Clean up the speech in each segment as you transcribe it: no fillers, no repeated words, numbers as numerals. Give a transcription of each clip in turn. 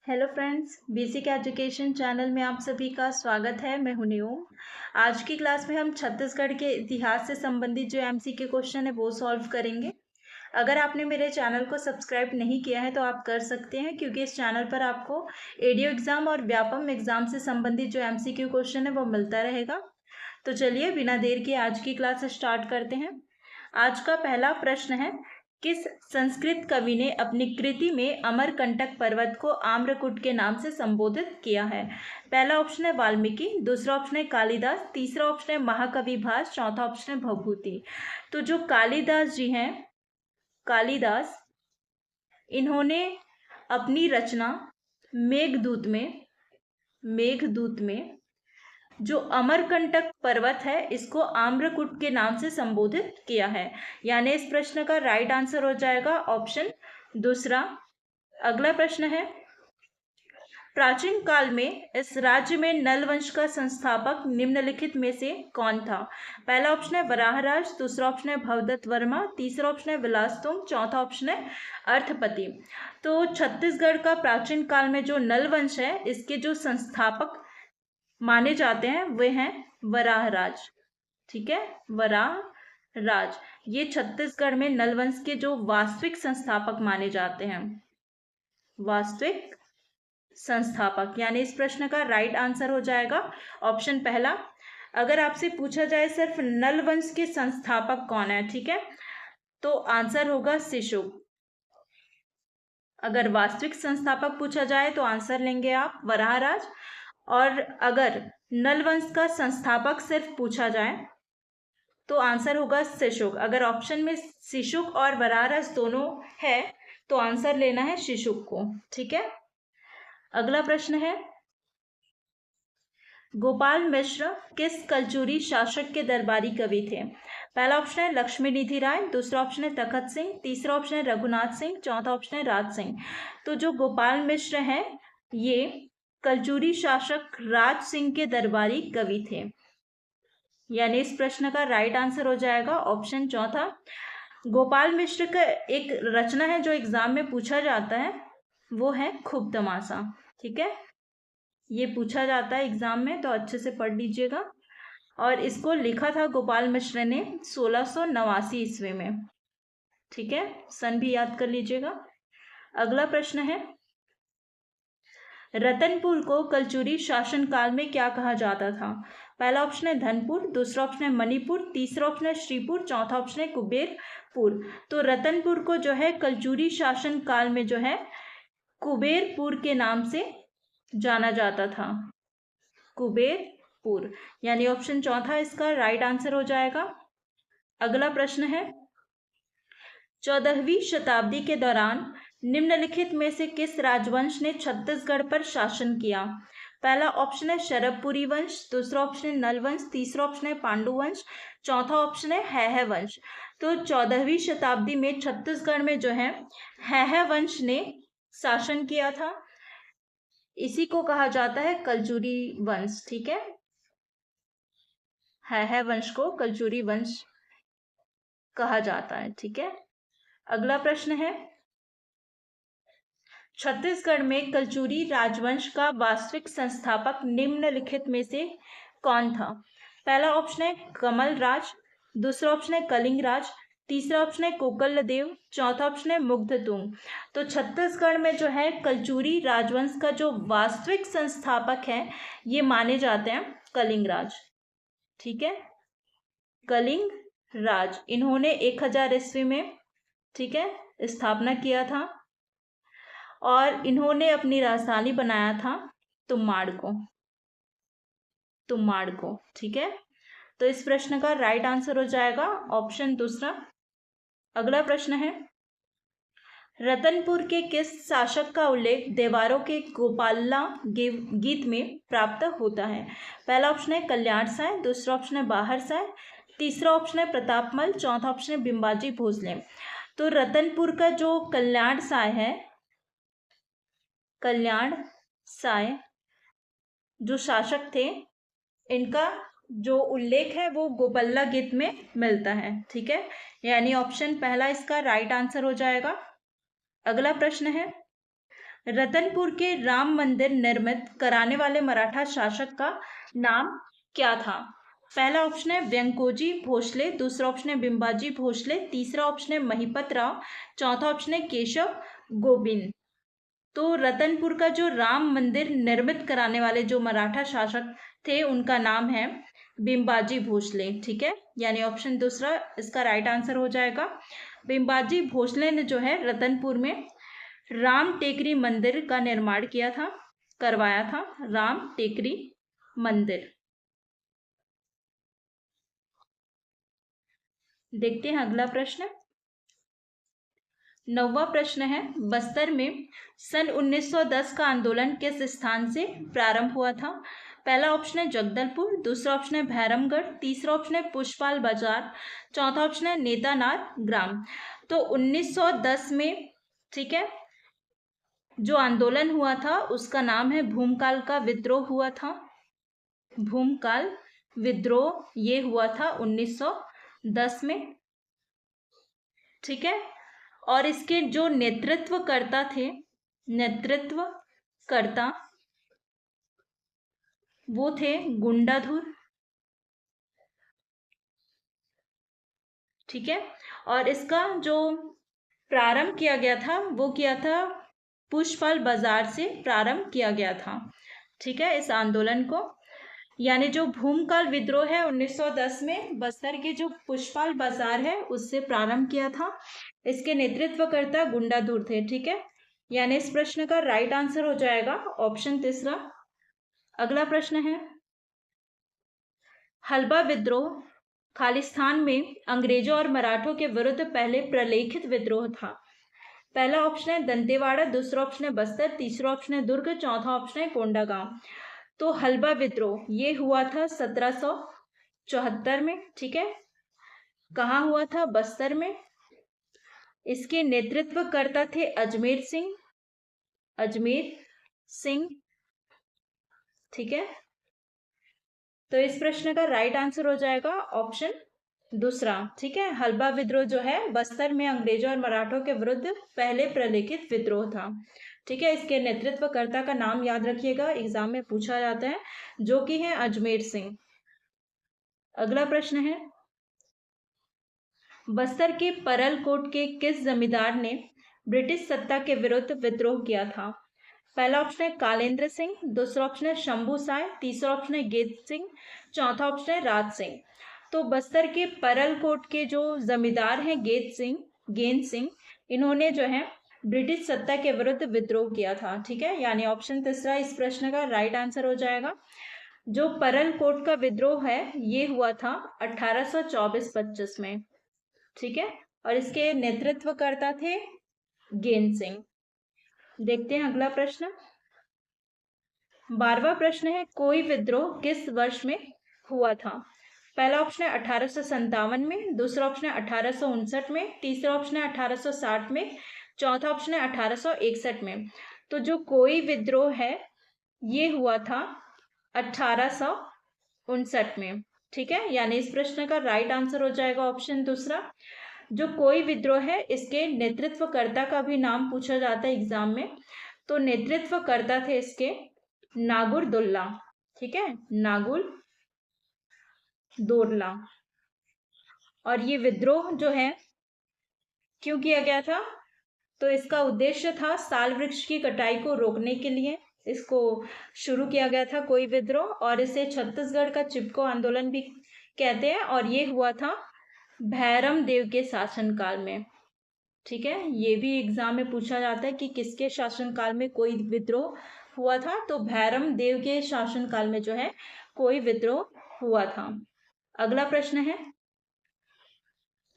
Hello friends, basic education channel में आप सभी का स्वागत है। मैं हूं न्यूम। आज की क्लास में हम छत्तीसगढ़ के इतिहास से संबंधित जो एमसीक्यू क्वेश्चन है वो सॉल्व करेंगे। अगर आपने मेरे चैनल को सब्सक्राइब नहीं किया है तो आप कर सकते हैं, क्योंकि इस चैनल पर आपको एडीओ एग्जाम और व्यापम एग्जाम से संबंधित जो एमसीक्यू क्वेश्चन है वो मिलता रहेगा। तो चलिए बिना देर के आज की क्लास स्टार्ट करते हैं। आज का पहला प्रश्न है, किस संस्कृत कवि ने अपनी कृति में अमरकंटक पर्वत को आम्रकूट के नाम से संबोधित किया है? पहला ऑप्शन है वाल्मीकि, दूसरा ऑप्शन है कालिदास, तीसरा ऑप्शन है महाकवि भास, चौथा ऑप्शन है भभूति। तो जो कालिदास जी हैं, कालिदास, इन्होंने अपनी रचना मेघदूत में जो अमरकंटक पर्वत है इसको आम्रकूट के नाम से संबोधित किया है। यानी इस प्रश्न का राइट आंसर हो जाएगा ऑप्शन दूसरा। अगला प्रश्न है, प्राचीन काल में इस राज्य में नल वंश का संस्थापक निम्नलिखित में से कौन था? पहला ऑप्शन है वराहराज, दूसरा ऑप्शन है भवदत्त वर्मा, तीसरा ऑप्शन है विलासतुंग, चौथा ऑप्शन है अर्थपति। तो छत्तीसगढ़ का प्राचीन काल में जो नल वंश है इसके जो संस्थापक माने जाते हैं वे हैं वराहराज। ठीक है, वराहराज ये छत्तीसगढ़ में नलवंश के जो वास्तविक संस्थापक माने जाते हैं, वास्तविक संस्थापक। यानी इस प्रश्न का राइट आंसर हो जाएगा ऑप्शन पहला। अगर आपसे पूछा जाए सिर्फ नलवंश के संस्थापक कौन है, ठीक है, तो आंसर होगा शिशुक। अगर वास्तविक संस्थापक पूछा जाए तो आंसर लेंगे आप वराहराज, और अगर नलवंश का संस्थापक सिर्फ पूछा जाए तो आंसर होगा शिशुक। अगर ऑप्शन में शिशुक और वराहराज दोनों है तो आंसर लेना है शिशुक को। ठीक है, अगला प्रश्न है, गोपाल मिश्र किस कलचुरी शासक के दरबारी कवि थे? पहला ऑप्शन है लक्ष्मी निधि राय, दूसरा ऑप्शन है तखत सिंह, तीसरा ऑप्शन है रघुनाथ सिंह, चौथा ऑप्शन है राज सिंह। तो जो गोपाल मिश्र हैं ये कलचुरी शासक राज सिंह के दरबारी कवि थे। यानी इस प्रश्न का राइट आंसर हो जाएगा ऑप्शन चौथा। गोपाल मिश्र का एक रचना है जो एग्जाम में पूछा जाता है, वो है खूब तमाशा। ठीक है, ये पूछा जाता है एग्जाम में, तो अच्छे से पढ़ लीजिएगा। और इसको लिखा था गोपाल मिश्र ने 1689 ईस्वी में। ठीक है, सन भी याद कर लीजिएगा। अगला प्रश्न है, रतनपुर को कलचुरी शासन काल में क्या कहा जाता था? पहला ऑप्शन है धनपुर, दूसरा ऑप्शन है मणिपुर, तीसरा ऑप्शन है श्रीपुर, चौथा ऑप्शन है कुबेरपुर। तो रतनपुर को जो है कलचुरी शासन काल में जो है कुबेरपुर के नाम से जाना जाता था, कुबेरपुर। यानी ऑप्शन चौथा इसका राइट आंसर हो जाएगा। अगला प्रश्न है, 14वीं शताब्दी के दौरान निम्नलिखित में से किस राजवंश ने छत्तीसगढ़ पर शासन किया? पहला ऑप्शन है शरभपुरी वंश, दूसरा ऑप्शन है नल वंश, तीसरा ऑप्शन है पांडु वंश, चौथा ऑप्शन है हैह वंश। तो 14वीं शताब्दी में छत्तीसगढ़ में जो है हैह वंश ने शासन किया था, इसी को कहा जाता है कलचुरी वंश। ठीक है, हैह वंश को कलचुरी वंश कहा जाता है। ठीक है, अगला प्रश्न है, छत्तीसगढ़ में कलचुरी राजवंश का वास्तविक संस्थापक निम्नलिखित में से कौन था? पहला ऑप्शन है कमल राज, दूसरा ऑप्शन है कलिंग राज, तीसरा ऑप्शन है कोकलदेव, चौथा ऑप्शन है मुग्धतुंग। तो छत्तीसगढ़ में जो है कलचुरी राजवंश का जो वास्तविक संस्थापक है ये माने जाते हैं कलिंग राज। ठीक है, कलिंग राज, इन्होंने 1000 ईस्वी में, ठीक है, स्थापना किया था और इन्होंने अपनी राजधानी बनाया था तुमाड़ को। ठीक है, तो इस प्रश्न का राइट आंसर हो जाएगा ऑप्शन दूसरा। अगला प्रश्न है, रतनपुर के किस शासक का उल्लेख देवारों के गोपाला गीत में प्राप्त होता है? पहला ऑप्शन है कल्याण साय, दूसरा ऑप्शन है बाहर साय, तीसरा ऑप्शन है प्रतापमल, चौथा ऑप्शन है बिंबाजी भोसले। तो रतनपुर का जो कल्याण साय है, कल्याण साय जो शासक थे, इनका जो उल्लेख है वो गोपल्ला गीत में मिलता है। ठीक है, यानी ऑप्शन पहला इसका राइट आंसर हो जाएगा। अगला प्रश्न है, रतनपुर के राम मंदिर निर्मित कराने वाले मराठा शासक का नाम क्या था? पहला ऑप्शन है व्यंकोजी भोसले, दूसरा ऑप्शन है बिंबाजी भोसले, तीसरा ऑप्शन है महिपत राव, चौथा ऑप्शन है केशव गोविंद। तो रतनपुर का जो राम मंदिर निर्मित कराने वाले जो मराठा शासक थे उनका नाम है बिंबाजी भोसले। ठीक है, यानी ऑप्शन दूसरा इसका राइट आंसर हो जाएगा। बिंबाजी भोसले ने जो है रतनपुर में राम टेकरी मंदिर का निर्माण किया था, करवाया था, राम टेकरी मंदिर। देखते हैं अगला प्रश्न। 9वां प्रश्न है, बस्तर में सन 1910 का आंदोलन किस स्थान से प्रारंभ हुआ था? पहला ऑप्शन है जगदलपुर, दूसरा ऑप्शन है भैरमगढ़, तीसरा ऑप्शन है पुष्पाल बाजार, चौथा ऑप्शन है नेतानार ग्राम। तो 1910 में, ठीक है, जो आंदोलन हुआ था उसका नाम है भूमकाल का विद्रोह हुआ था। भूमकाल विद्रोह ये हुआ था 1910 में। ठीक है, और इसके जो नेतृत्वकर्ता थे, नेतृत्वकर्ता वो थे गुंडाधुर। ठीक है, और इसका जो प्रारंभ किया गया था वो किया था पुष्पाल बाजार से प्रारंभ किया गया था। ठीक है, इस आंदोलन को, यानी जो भूमकाल विद्रोह है 1910 में बस्तर के जो पुष्पाल बाजार है उससे प्रारंभ किया था। इसके नेतृत्वकर्ता गुंडाधुर थे। ठीक है, यानी इस प्रश्न का राइट आंसर हो जाएगा ऑप्शन तीसरा। अगला प्रश्न है, हलबा विद्रोह खालिस्तान में अंग्रेजों और मराठों के विरुद्ध पहले प्रलेखित विद्रोह था। पहला ऑप्शन है दंतेवाड़ा, दूसरा ऑप्शन है बस्तर, तीसरा ऑप्शन है दुर्ग, चौथा ऑप्शन है कोंडागांव। तो हलबा विद्रोह ये हुआ था 1774 में। ठीक है, कहाँ हुआ था? बस्तर में। इसके नेतृत्वकर्ता थे अजमेर सिंह, अजमेर सिंह। ठीक है, तो इस प्रश्न का राइट आंसर हो जाएगा ऑप्शन दूसरा। ठीक है, हलबा विद्रोह जो है बस्तर में अंग्रेजों और मराठों के विरुद्ध पहले प्रलेखित विद्रोह था। ठीक है, इसके नेतृत्वकर्ता का नाम याद रखिएगा, एग्जाम में पूछा जाता है, जो कि है अजमेर सिंह। अगला प्रश्न है, बस्तर के परलकोट के किस जमींदार ने ब्रिटिश सत्ता के विरुद्ध विद्रोह किया था? पहला ऑप्शन है कालेंद्र सिंह, दूसरा ऑप्शन है शंभू साय, तीसरा ऑप्शन है गेत सिंह, चौथा ऑप्शन है राज सिंह। तो बस्तर के परलकोट के जो जमींदार हैं गेंद सिंह, इन्होंने जो है ब्रिटिश सत्ता के विरुद्ध विद्रोह किया था। ठीक है, यानी ऑप्शन तीसरा इस प्रश्न का राइट आंसर हो जाएगा। जो परलकोट का विद्रोह है ये हुआ था 1824-25 में। ठीक है, और इसके नेतृत्वकर्ता थे गेंद सिंह। देखते हैं अगला प्रश्न। 12वां प्रश्न है, कोई विद्रोह किस वर्ष में हुआ था? पहला ऑप्शन है 1857 में, दूसरा ऑप्शन है 1859 में, तीसरा ऑप्शन है 1860 में, चौथा ऑप्शन है 1861 में। तो जो कोई विद्रोह है ये हुआ था 1859 में। ठीक है, यानी इस प्रश्न का राइट आंसर हो जाएगा ऑप्शन दूसरा। जो कोई विद्रोह है इसके नेतृत्वकर्ता का भी नाम पूछा जाता है एग्जाम में। तो नेतृत्वकर्ता थे इसके नागुरदुल्ला। ठीक है, नागुर दोरला। और ये विद्रोह जो है क्यों किया गया था? तो इसका उद्देश्य था साल वृक्ष की कटाई को रोकने के लिए इसको शुरू किया गया था कोई विद्रोह, और इसे छत्तीसगढ़ का चिपको आंदोलन भी कहते हैं, और ये हुआ था भैरम देव के शासनकाल में। ठीक है, ये भी एग्जाम में पूछा जाता है कि किसके शासनकाल में कोई विद्रोह हुआ था। तो भैरम देव के शासनकाल में जो है कोई विद्रोह हुआ था। अगला प्रश्न है,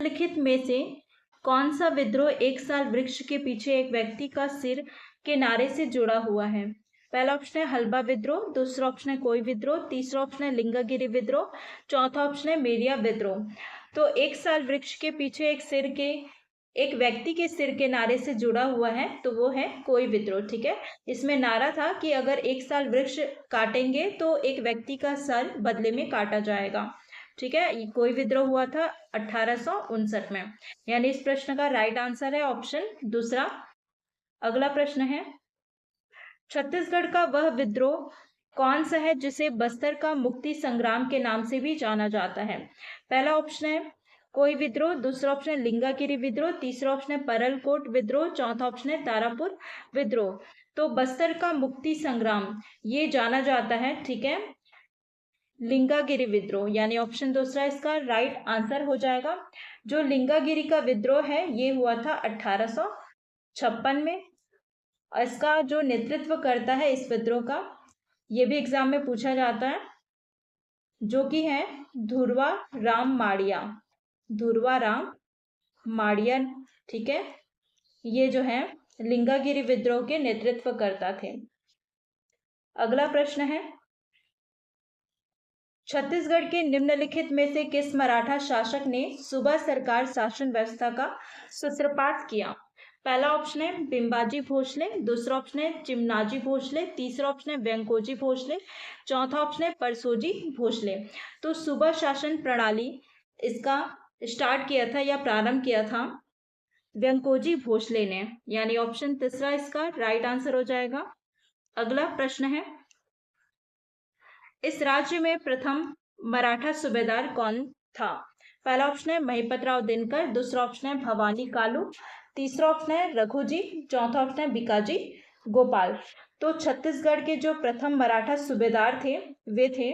लिखित में से कौन सा विद्रोह एक साल वृक्ष के पीछे एक व्यक्ति का सिर के नारे से जुड़ा हुआ है? पहला ऑप्शन है हलबा विद्रोह, दूसरा ऑप्शन है कोई विद्रोह, तीसरा ऑप्शन है लिंगागिरी विद्रोह, चौथा ऑप्शन है मेरिया विद्रोह। तो एक साल वृक्ष के पीछे एक व्यक्ति के सिर के नारे से जुड़ा हुआ है तो वो है कोई विद्रोह। ठीक है, इसमें नारा था कि अगर एक साल वृक्ष काटेंगे तो एक व्यक्ति का सर बदले में काटा जाएगा। ठीक है, कोई विद्रोह हुआ था 1859 में, यानी इस प्रश्न का राइट आंसर है ऑप्शन दूसरा। अगला प्रश्न है, छत्तीसगढ़ का वह विद्रोह कौन सा है जिसे बस्तर का मुक्ति संग्राम के नाम से भी जाना जाता है? पहला ऑप्शन है कोई विद्रोह, दूसरा ऑप्शन है लिंगागिरी विद्रोह, तीसरा ऑप्शन है परलकोट विद्रोह, चौथा ऑप्शन है तारापुर विद्रोह। तो बस्तर का मुक्ति संग्राम ये जाना जाता है, ठीक है, लिंगागिरी विद्रोह, यानी ऑप्शन दूसरा इसका राइट आंसर हो जाएगा। जो लिंगागिरी का विद्रोह है ये हुआ था 1856 में। इसका जो नेतृत्व करता है इस विद्रोह का, ये भी एग्जाम में पूछा जाता है, जो कि है धुर्वा राम माड़िया। धुर्वा राम माड़िया, ठीक है, ये जो है लिंगागिरी विद्रोह के नेतृत्व करता थे। अगला प्रश्न है छत्तीसगढ़ के निम्नलिखित में से किस मराठा शासक ने सूबा सरकार शासन व्यवस्था का सूत्रपात किया? पहला ऑप्शन है बिंबाजी भोसले, दूसरा ऑप्शन है चिमनाजी भोसले, तीसरा ऑप्शन है वेंकोजी भोसले, चौथा ऑप्शन है परसोजी भोसले। तो सूबा शासन प्रणाली इसका स्टार्ट किया था या प्रारंभ किया था वेंकोजी भोसले ने, यानी ऑप्शन तीसरा इसका राइट आंसर हो जाएगा। अगला प्रश्न है इस राज्य में प्रथम मराठा सूबेदार कौन था? पहला ऑप्शन है महिपतराव दिनकर, दूसरा ऑप्शन है भवानी कालू, तीसरा ऑप्शन है रघुजी, चौथा ऑप्शन है बिकाजी गोपाल। तो छत्तीसगढ़ के जो प्रथम मराठा सूबेदार थे वे थे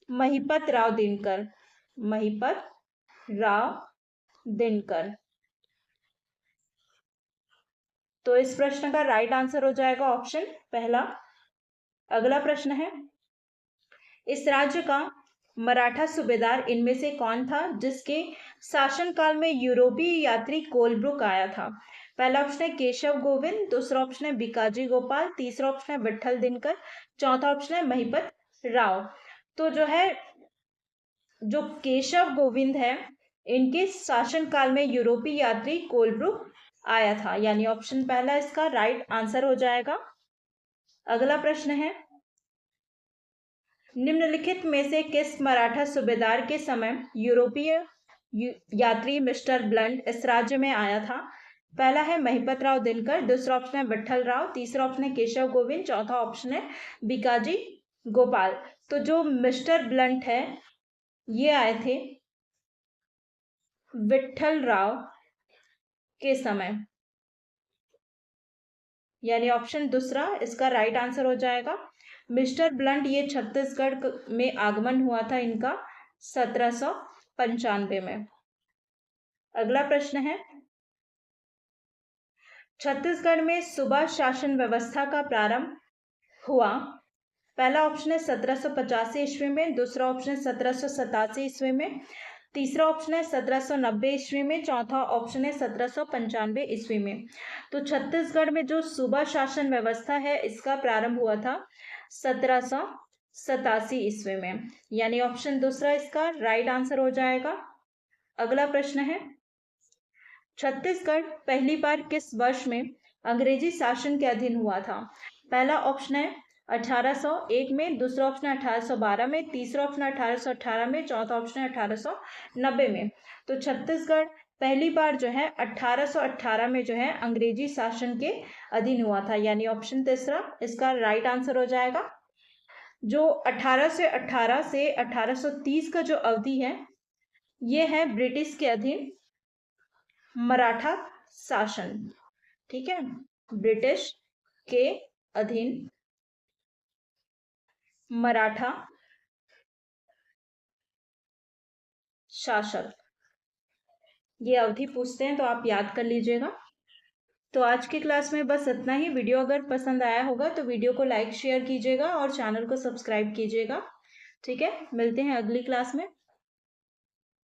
महिपत राव दिनकर। महिपत राव दिनकर। तो इस प्रश्न का राइट आंसर हो जाएगा ऑप्शन पहला। अगला प्रश्न है इस राज्य का मराठा सूबेदार इनमें से कौन था जिसके शासनकाल में यूरोपीय यात्री कोलब्रुक आया था? पहला ऑप्शन है केशव गोविंद, दूसरा ऑप्शन है बिकाजी गोपाल, तीसरा ऑप्शन है विट्ठल दिनकर, चौथा ऑप्शन है महिपत राव। तो जो केशव गोविंद है इनके शासनकाल में यूरोपीय यात्री कोलब्रुक आया था, यानी ऑप्शन पहला इसका राइट आंसर हो जाएगा। अगला प्रश्न है निम्नलिखित में से किस मराठा सूबेदार के समय यूरोपीय यात्री मिस्टर ब्लंट इस राज्य में आया था? पहला है महिपत राव दिनकर, दूसरा ऑप्शन है विट्ठल राव, तीसरा ऑप्शन है केशव गोविंद, चौथा ऑप्शन है बिकाजी गोपाल। तो जो मिस्टर ब्लंट है ये आए थे विट्ठल राव के समय, यानी ऑप्शन दूसरा इसका राइट आंसर हो जाएगा। मिस्टर ब्लंट ये छत्तीसगढ़ में आगमन हुआ था इनका 1795 में। अगला प्रश्न है छत्तीसगढ़ में सूबा शासन व्यवस्था का प्रारंभ हुआ? पहला ऑप्शन है 1785 ईस्वी में, दूसरा ऑप्शन है 1787 ईस्वी में, तीसरा ऑप्शन है 1790 ईस्वी में, चौथा ऑप्शन है 1795 ईस्वी में। तो छत्तीसगढ़ में जो सूबा शासन व्यवस्था है इसका प्रारंभ हुआ था 1787 ईस्वी में, यानी ऑप्शन दूसरा इसका राइट आंसर हो जाएगा। अगला प्रश्न है छत्तीसगढ़ पहली बार किस वर्ष में अंग्रेजी शासन के अधीन हुआ था? पहला ऑप्शन है 1801 में, दूसरा ऑप्शन है 1812 में, तीसरा ऑप्शन है 1818 में, चौथा ऑप्शन है 1890 में। तो छत्तीसगढ़ पहली बार जो है 1818 में जो है अंग्रेजी शासन के अधीन हुआ था, यानी ऑप्शन तीसरा इसका राइट आंसर हो जाएगा। जो 1818 से 1830 का जो अवधि है ये है ब्रिटिश के अधीन मराठा शासन, ठीक है, ब्रिटिश के अधीन मराठा शासक, ये अवधि पूछते हैं तो आप याद कर लीजिएगा। तो आज की क्लास में बस इतना ही। वीडियो अगर पसंद आया होगा तो वीडियो को लाइक शेयर कीजिएगा और चैनल को सब्सक्राइब कीजिएगा, ठीक है। मिलते हैं अगली क्लास में।